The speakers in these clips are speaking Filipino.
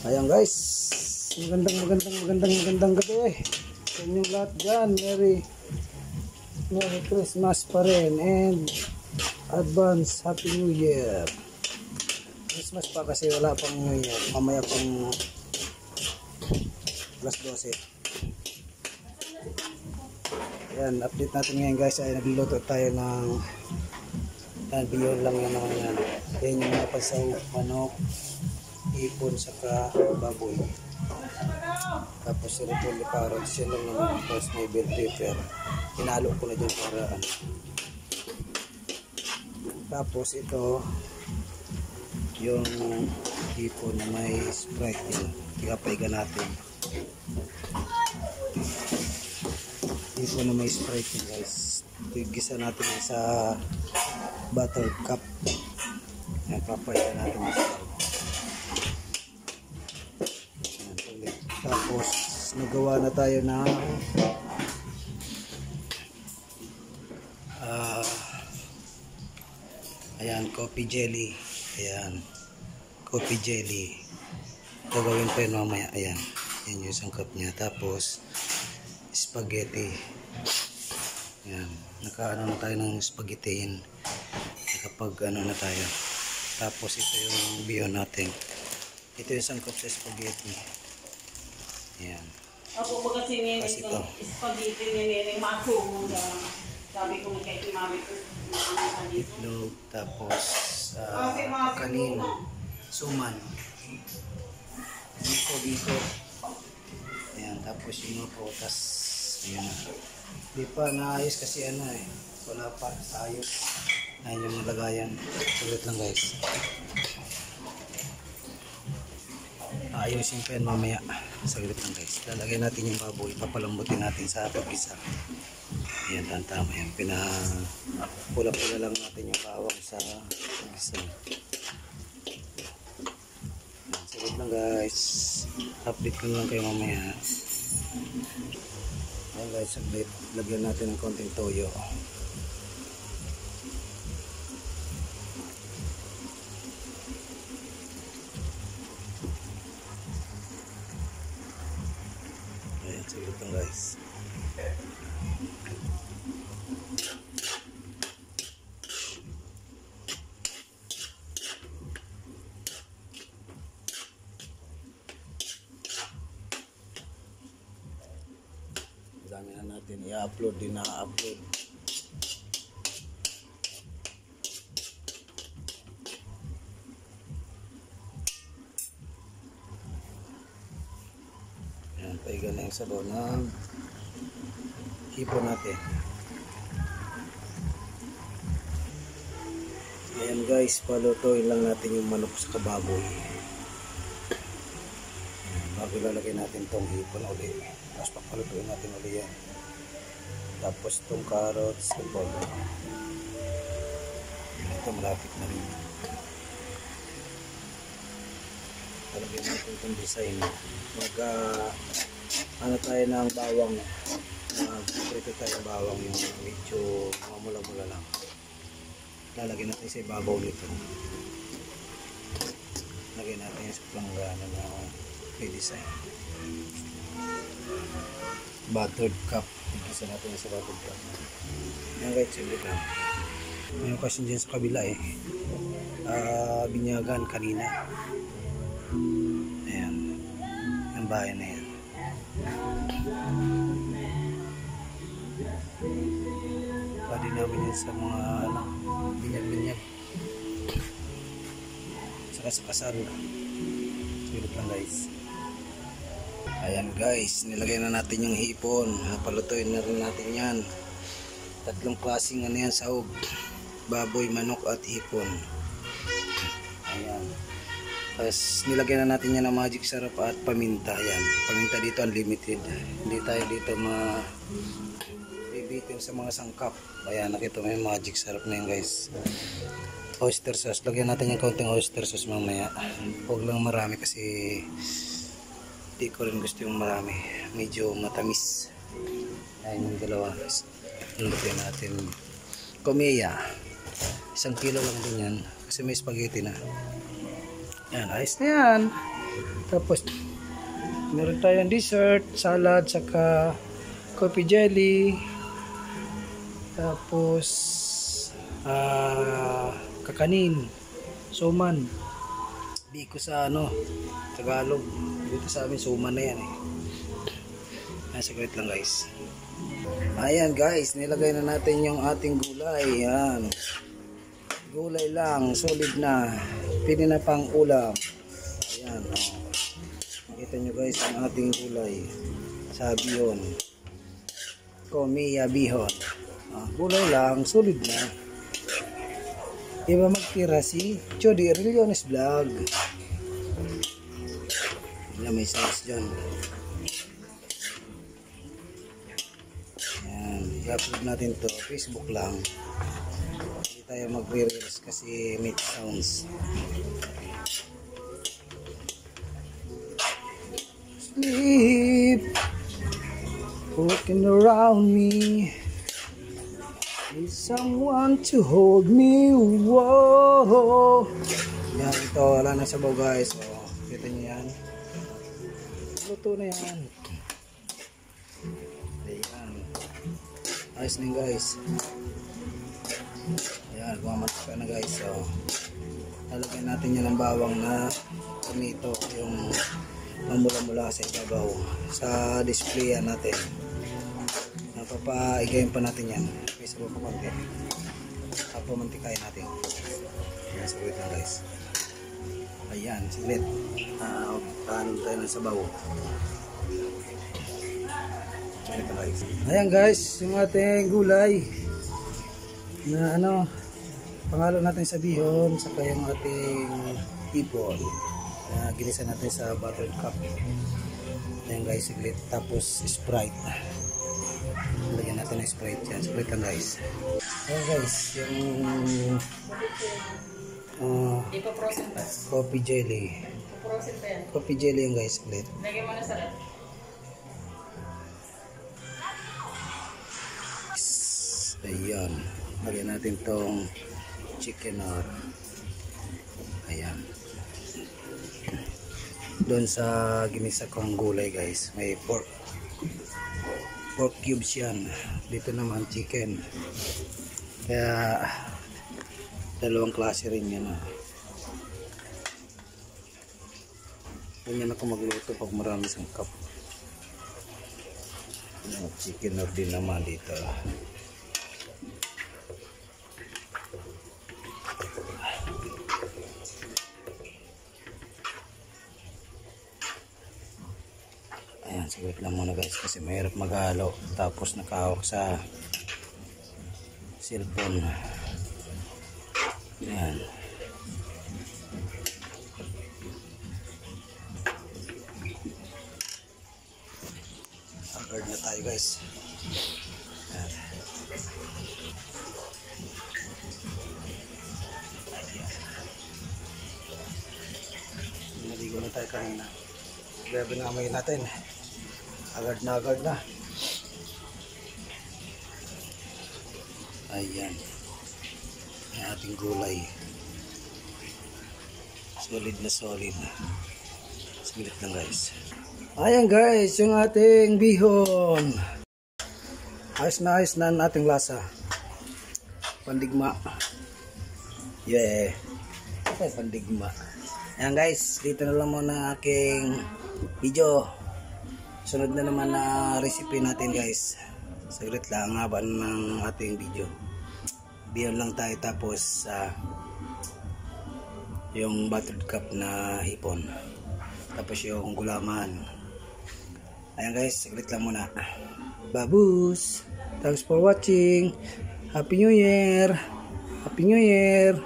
Ayan guys, magandang gabi sa inyong lahat dyan. Merry Christmas pa rin and advance Happy New Year. Christmas pa kasi wala pang New Year, mamaya pang alas 12. Ayan, update natin ngayon guys, ay nagluluto tayo ng biyon lang yan naman yan. Yan yung mga pasaw, manok, ipon, saka baboy. Tapos repolyo, carrots, yan lang naman. Tapos may bell pepper. Hinalo ko na dyan para ano. Tapos ito yung ipon na may Sprite din. Tigapaigan natin. Ipon na may Sprite din guys. Tigisa natin sa butter cup. Yan, papaigan natin sa tapos nagawa na tayo ng ayan, coffee jelly. Ayan, coffee jelly. Gagawin pa yun mamaya. Ayan, yan yung sangkap niya. Tapos spaghetti. Ayan, nakaano na tayo ng spaghettiin. Nakapag ano na tayo. Tapos ito yung biyon natin. Ito yung sangkap sa spaghetti. Ayan. Ako ba kasi nene yung spaghetti nene maso sabi ko kay mami ko itlog, tapos kanin, suman, biko. Ayan, tapos yung mga prutas. Ayan na. Di pa naayos kasi ano eh. Wala pa ayos. Ayan yung mga lagayan. Sulit lang guys. Ayusin pa yan mamaya. Saglit lang guys. Lalagay natin yung baboy. Papalambutin natin sa pag-isa. Ayan, tama yan. Pula-pula lang natin yung bawang sa pag-isa. Saglit lang guys. Update ko lang kayo mamaya. Ayan guys, saglit. Lagyan natin ng konting toyo. Sige ito guys. Dami na natin i-upload din na-upload. Paigan na yung sabaw ng hipon natin. Ayan guys, palutuin lang natin yung manok sa kababoy. Bago lalagay natin tong hipon ulit. Tapos papalutuin natin ulit yan. Tapos tong carrots, repolyo. Ito malapit na rin. Talagyan natin itong design. Ano tayo ng bawang. Prito tayo ng bawang yung medyo mula-mula lang. Lalagyan natin sa ibabaw nito. Lagyan natin sa planggana na may design. Buttered cup. Igisa natin sa buttered cup. Yan guys, sige lang. May question dyan sa kabila eh. Binyagan kanina. Ayan. Ang bahay na yan. Pwede namin yan sa mga binyag-binyag. Saka sa kasal. Sulit lang guys. Ayan guys, nilagay na natin yung hipon. Napalutuin na rin natin yan. Tatlong klaseng ano yan, sahog. Baboy, manok at hipon. Ayan. Tapos nilagyan na natin yan ng magic syrup at paminta. Ayan. Paminta dito unlimited. Hindi tayo dito bibitin sa mga sangkap. Ayan, nakita mo yung magic syrup na yun guys. Oyster sauce. Lagyan natin yung kaunting oyster sauce mamaya. Huwag lang marami kasi di ko rin gusto yung marami. Medyo matamis. Ayan yung dalawa. Lagyan natin kumiya. 1 kilo lang din yan. Kasi may spaghetti na. Yan, ayos na yan. Tapos meron tayong dessert, salad, saka coffee jelly. Tapos kakanin, suman. Di ko sa Tagalog. Dito sa amin suman na yan eh. Saglit lang guys. Ayan guys, nilagay na natin yung ating gulay. Ayan. Gulay lang, solid na. Pwede na pang ulam. Ayan. Makita nyo guys ang ating gulay. Sa bihon. Komiya bihon. Gulay lang, solid na. Iba magtira si Chody Rillones Vlog. May sauce dyan. I-upload natin to Facebook lang. Hindi tayo mag-reels kasi may sounds. Sleep walking around me, need someone to hold me. Whoa. Yan, ito wala na sabaw guys. Kita nyo yan, luto na yan. Ayos na guys. Ayan, gumamantik ka na guys. So, lalagyan natin yan ng bawang na tomato, yung mamula-mula sa ibabaw. Sa display yan natin. Napapaigayin pa natin yan. Okay, sabaw pa konti. Papamantikayin natin. Ayan, saglit lang guys. Ayan, saglit. Paano tayo ng sabaw. Ayan guys, yung ating gulay na pangalo natin sa bihon, saka yung ating hipon ginisa natin sa buttered cup. Ayan guys, siglit. Tapos Sprite, lagyan natin ng Sprite yan. Siglit lang guys. Ayan guys, yung coffee jelly. Coffee jelly yan guys, siglit. Lagyan mo na sa red. Ayan, lagyan natin tong chicken or ayan. Doon sa ginisa kong gulay guys, may pork cubes yan. Dito naman chicken. Kaya dalawang klase rin yan. Ganyan ako magluto pag marami sangkap. Chicken or din naman dito. Ayan, saglit lang muna guys kasi mahirap maghalo tapos nakahawak sa cellphone. Ayan. Agad na tayo guys. Ayan. Naligo na tayo kanina. Grabe na amoy natin. Agad na. Ayan. Yung ating gulay. Solid na solid. Saglit lang guys. Ayan guys, yung ating bihon. Ayos na ang ating lasa. Pandigma. Yeah. Okay, pandigma. Ayan guys, dito na lang muna aking video. Sunod na naman na recipe natin guys. Saglit lang, haba ng ating video. Bihon lang tayo tapos yung buttered cup na hipon. Tapos yung gulaman. Ayan guys, saglit lang muna. Babus! Thanks for watching. Happy New Year! Happy New Year!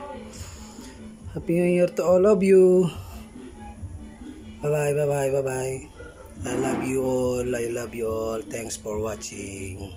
Happy New Year to all of you. Bye bye. I love you all. Thanks for watching.